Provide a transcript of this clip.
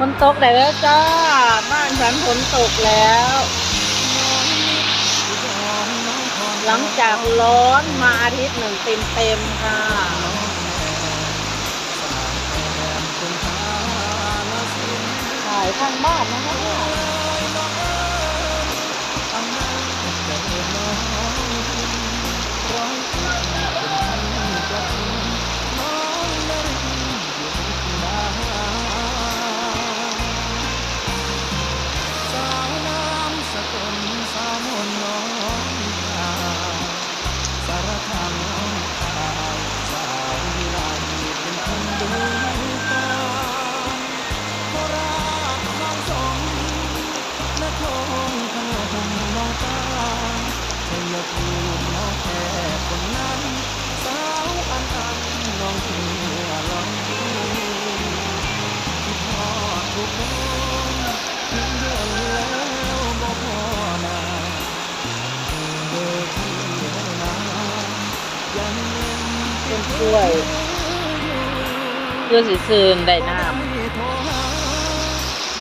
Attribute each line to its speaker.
Speaker 1: ฝนตกได้แล้วจ้าบ้านฉันฝนตกแล้ว หลังจากร้อนมาอาทิตย์หนึ่งเต็มๆค่ะถ่ายทางบ้านนะคะต้นกล้วยเพื่อสิซื้อได้น้ำ